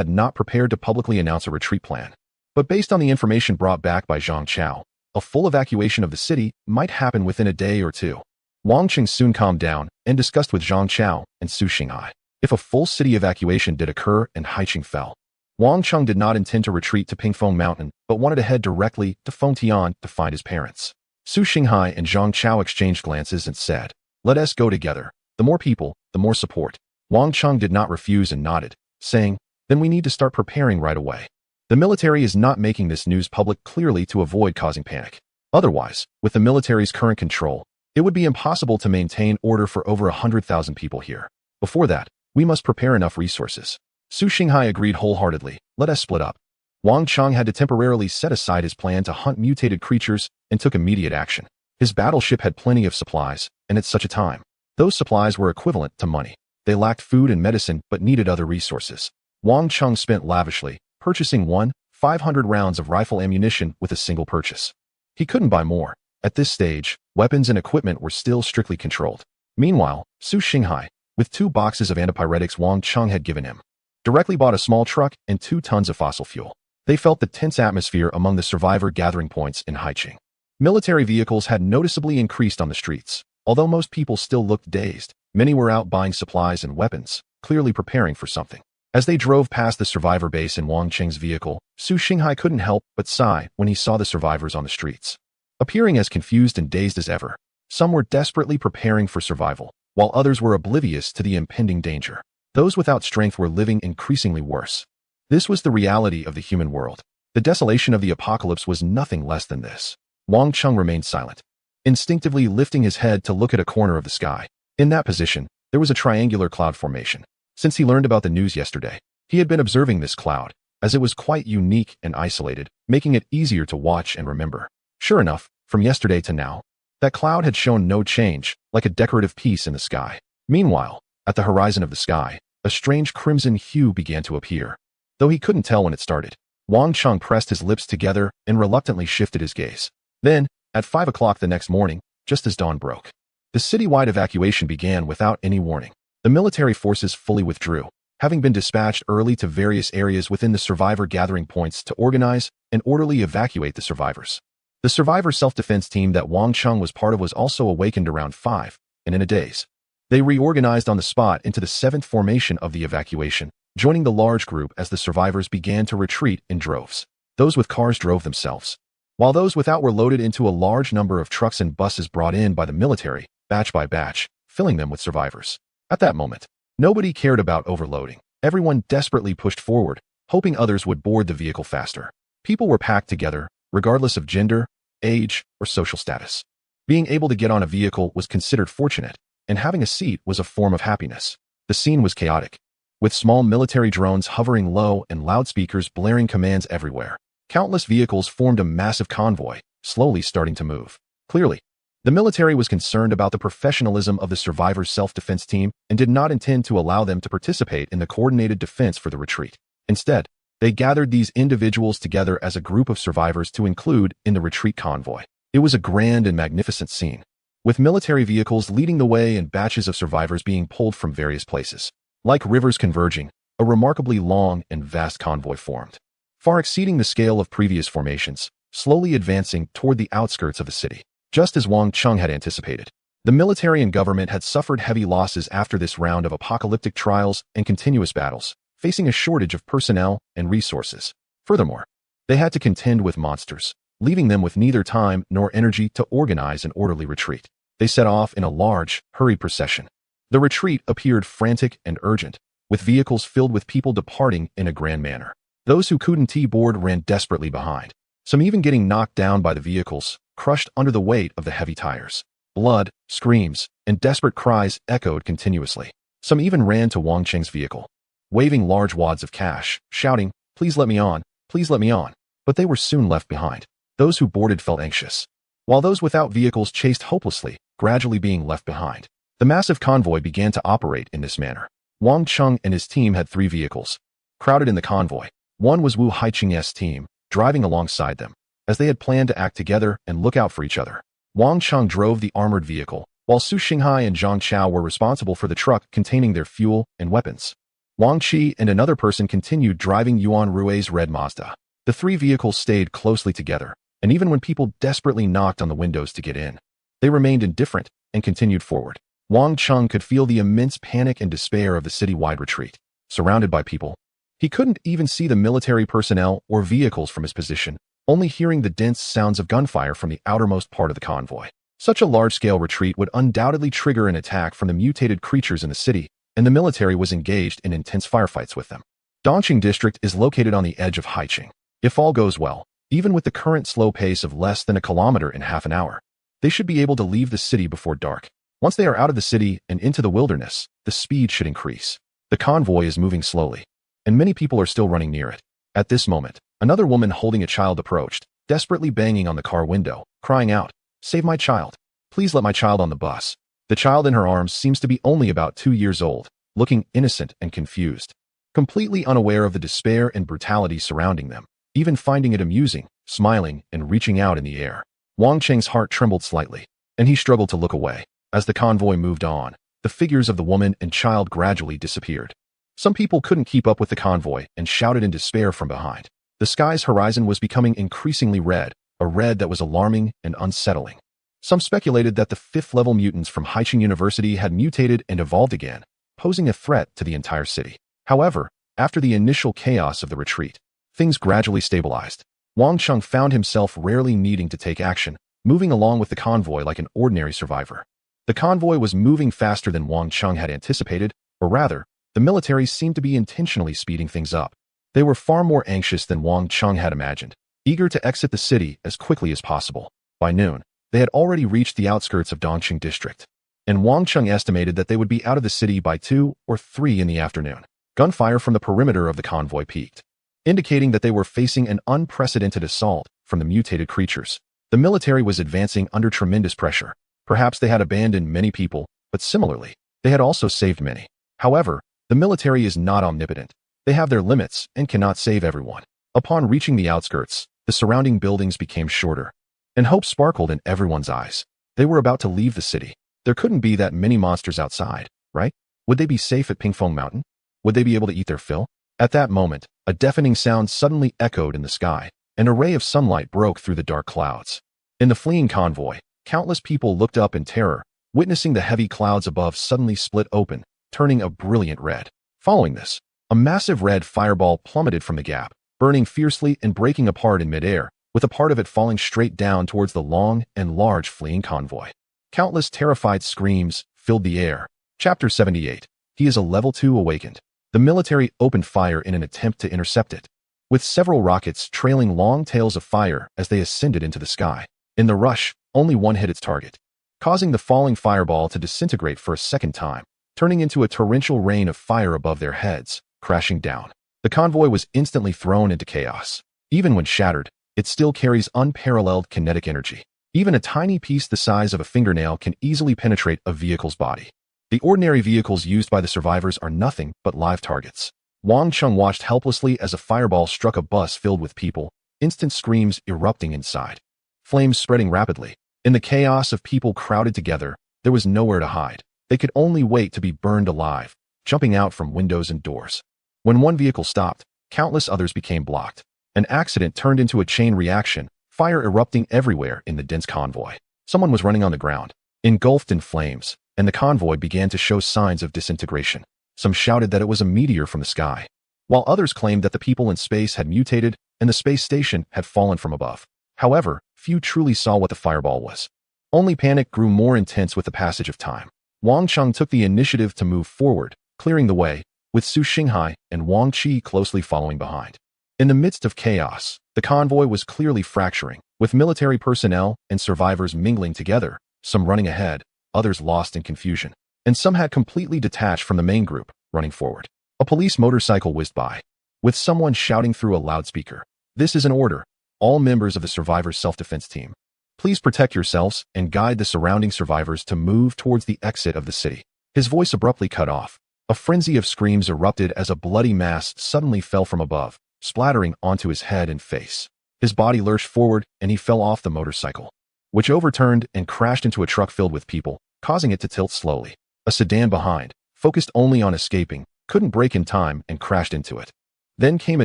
had not prepared to publicly announce a retreat plan. But based on the information brought back by Zhang Chao, a full evacuation of the city might happen within a day or two. Wang Qing soon calmed down and discussed with Zhang Chao and Su Xinghai if a full city evacuation did occur and Haiqing fell. Wang Cheng did not intend to retreat to Pingfeng Mountain, but wanted to head directly to Fengtian to find his parents. Su Xinghai and Zhang Chao exchanged glances and said, "Let us go together. The more people, the more support." Wang Cheng did not refuse and nodded, saying, "Then we need to start preparing right away." The military is not making this news public clearly to avoid causing panic. Otherwise, with the military's current control, it would be impossible to maintain order for over 100,000 people here. Before that, we must prepare enough resources. Su Xinghai agreed wholeheartedly. "Let us split up." Wang Cheng had to temporarily set aside his plan to hunt mutated creatures and took immediate action. His battleship had plenty of supplies, and at such a time, those supplies were equivalent to money. They lacked food and medicine but needed other resources. Wang Cheng spent lavishly, purchasing 500 rounds of rifle ammunition with a single purchase. He couldn't buy more. At this stage, weapons and equipment were still strictly controlled. Meanwhile, Su Xinghai, with 2 boxes of antipyretics Wang Cheng had given him, directly bought a small truck and 2 tons of fossil fuel. They felt the tense atmosphere among the survivor gathering points in Haiqing. Military vehicles had noticeably increased on the streets. Although most people still looked dazed, many were out buying supplies and weapons, clearly preparing for something. As they drove past the survivor base in Wang Cheng's vehicle, Su Xinghai couldn't help but sigh when he saw the survivors on the streets. Appearing as confused and dazed as ever, some were desperately preparing for survival, while others were oblivious to the impending danger. Those without strength were living increasingly worse. This was the reality of the human world. The desolation of the apocalypse was nothing less than this. Wang Cheng remained silent, instinctively lifting his head to look at a corner of the sky. In that position, there was a triangular cloud formation. Since he learned about the news yesterday, he had been observing this cloud, as it was quite unique and isolated, making it easier to watch and remember. Sure enough, from yesterday to now, that cloud had shown no change, like a decorative piece in the sky. Meanwhile, at the horizon of the sky, a strange crimson hue began to appear. Though he couldn't tell when it started, Wang Cheng pressed his lips together and reluctantly shifted his gaze. Then, at 5 o'clock the next morning, just as dawn broke, the citywide evacuation began without any warning. The military forces fully withdrew, having been dispatched early to various areas within the survivor gathering points to organize and orderly evacuate the survivors. The survivor self-defense team that Wang Cheng was part of was also awakened around 5, and in a daze, they reorganized on the spot into the 7th formation of the evacuation, joining the large group as the survivors began to retreat in droves. Those with cars drove themselves, while those without were loaded into a large number of trucks and buses brought in by the military, batch by batch, filling them with survivors. At that moment, nobody cared about overloading. Everyone desperately pushed forward, hoping others would board the vehicle faster. People were packed together, regardless of gender, age, or social status. Being able to get on a vehicle was considered fortunate, and having a seat was a form of happiness. The scene was chaotic, with small military drones hovering low and loudspeakers blaring commands everywhere. Countless vehicles formed a massive convoy, slowly starting to move. Clearly, the military was concerned about the professionalism of the survivors' self-defense team and did not intend to allow them to participate in the coordinated defense for the retreat. Instead, they gathered these individuals together as a group of survivors to include in the retreat convoy. It was a grand and magnificent scene, with military vehicles leading the way and batches of survivors being pulled from various places. Like rivers converging, a remarkably long and vast convoy formed, far exceeding the scale of previous formations, slowly advancing toward the outskirts of the city. Just as Wang Cheng had anticipated, the military and government had suffered heavy losses after this round of apocalyptic trials and continuous battles, facing a shortage of personnel and resources. Furthermore, they had to contend with monsters, leaving them with neither time nor energy to organize an orderly retreat. They set off in a large, hurried procession. The retreat appeared frantic and urgent, with vehicles filled with people departing in a grand manner. Those who couldn't board ran desperately behind, some even getting knocked down by the vehicles, crushed under the weight of the heavy tires. Blood, screams, and desperate cries echoed continuously. Some even ran to Wang Cheng's vehicle, waving large wads of cash, shouting, "Please let me on, please let me on." But they were soon left behind. Those who boarded felt anxious, while those without vehicles chased hopelessly, gradually being left behind. The massive convoy began to operate in this manner. Wang Cheng and his team had 3 vehicles, crowded in the convoy. One was Wu Haiqing's team, driving alongside them, as they had planned to act together and look out for each other. Wang Cheng drove the armored vehicle, while Su Xinghai and Zhang Chao were responsible for the truck containing their fuel and weapons. Wang Qi and another person continued driving Yuan Rui's red Mazda. The three vehicles stayed closely together, and even when people desperately knocked on the windows to get in, they remained indifferent and continued forward. Wang Cheng could feel the immense panic and despair of the city-wide retreat. Surrounded by people, he couldn't even see the military personnel or vehicles from his position, only hearing the dense sounds of gunfire from the outermost part of the convoy. Such a large-scale retreat would undoubtedly trigger an attack from the mutated creatures in the city, and the military was engaged in intense firefights with them. Dongqing District is located on the edge of Haiqing. If all goes well, even with the current slow pace of less than a kilometer in half an hour, they should be able to leave the city before dark. Once they are out of the city and into the wilderness, the speed should increase. The convoy is moving slowly, and many people are still running near it. At this moment, another woman holding a child approached, desperately banging on the car window, crying out, "Save my child. Please let my child on the bus." The child in her arms seems to be only about 2 years old, looking innocent and confused, completely unaware of the despair and brutality surrounding them, even finding it amusing, smiling, and reaching out in the air. Wang Cheng's heart trembled slightly, and he struggled to look away. As the convoy moved on, the figures of the woman and child gradually disappeared. Some people couldn't keep up with the convoy and shouted in despair from behind. The sky's horizon was becoming increasingly red, a red that was alarming and unsettling. Some speculated that the fifth-level mutants from Haiqing University had mutated and evolved again, posing a threat to the entire city. However, after the initial chaos of the retreat, things gradually stabilized. Wang Cheng found himself rarely needing to take action, moving along with the convoy like an ordinary survivor. The convoy was moving faster than Wang Cheng had anticipated, or rather, the military seemed to be intentionally speeding things up. They were far more anxious than Wang Cheng had imagined, eager to exit the city as quickly as possible. By noon, they had already reached the outskirts of Dongqing District, and Wang Cheng estimated that they would be out of the city by 2 or 3 in the afternoon. Gunfire from the perimeter of the convoy peaked, indicating that they were facing an unprecedented assault from the mutated creatures. The military was advancing under tremendous pressure. Perhaps they had abandoned many people, but similarly, they had also saved many. However, the military is not omnipotent. They have their limits and cannot save everyone. Upon reaching the outskirts, the surrounding buildings became shorter, and hope sparkled in everyone's eyes. They were about to leave the city. There couldn't be that many monsters outside, right? Would they be safe at Pingfeng Mountain? Would they be able to eat their fill? At that moment, a deafening sound suddenly echoed in the sky. An array of sunlight broke through the dark clouds. In the fleeing convoy, countless people looked up in terror, witnessing the heavy clouds above suddenly split open, turning a brilliant red. Following this, a massive red fireball plummeted from the gap, burning fiercely and breaking apart in midair, with a part of it falling straight down towards the long and large fleeing convoy. Countless terrified screams filled the air. Chapter 78. He is a level 2 awakened. The military opened fire in an attempt to intercept it, with several rockets trailing long tails of fire as they ascended into the sky. In the rush, only one hit its target, causing the falling fireball to disintegrate for a second time, turning into a torrential rain of fire above their heads, crashing down. The convoy was instantly thrown into chaos. Even when shattered, it still carries unparalleled kinetic energy. Even a tiny piece the size of a fingernail can easily penetrate a vehicle's body. The ordinary vehicles used by the survivors are nothing but live targets. Wang Cheng watched helplessly as a fireball struck a bus filled with people, instant screams erupting inside, flames spreading rapidly. In the chaos of people crowded together, there was nowhere to hide. They could only wait to be burned alive, jumping out from windows and doors. When one vehicle stopped, countless others became blocked. An accident turned into a chain reaction, fire erupting everywhere in the dense convoy. Someone was running on the ground, engulfed in flames, and the convoy began to show signs of disintegration. Some shouted that it was a meteor from the sky, while others claimed that the people in space had mutated and the space station had fallen from above. However, few truly saw what the fireball was. Only panic grew more intense with the passage of time. Wang Cheng took the initiative to move forward, clearing the way, with Su Xinghai and Wang Qi closely following behind. In the midst of chaos, the convoy was clearly fracturing, with military personnel and survivors mingling together, some running ahead, others lost in confusion, and some had completely detached from the main group, running forward. A police motorcycle whizzed by, with someone shouting through a loudspeaker, "This is an order. All members of the survivors' self-defense team, please protect yourselves and guide the surrounding survivors to move towards the exit of the city." His voice abruptly cut off. A frenzy of screams erupted as a bloody mass suddenly fell from above, splattering onto his head and face. His body lurched forward and he fell off the motorcycle, which overturned and crashed into a truck filled with people, causing it to tilt slowly. A sedan behind, focused only on escaping, couldn't brake in time and crashed into it. Then came a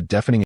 deafening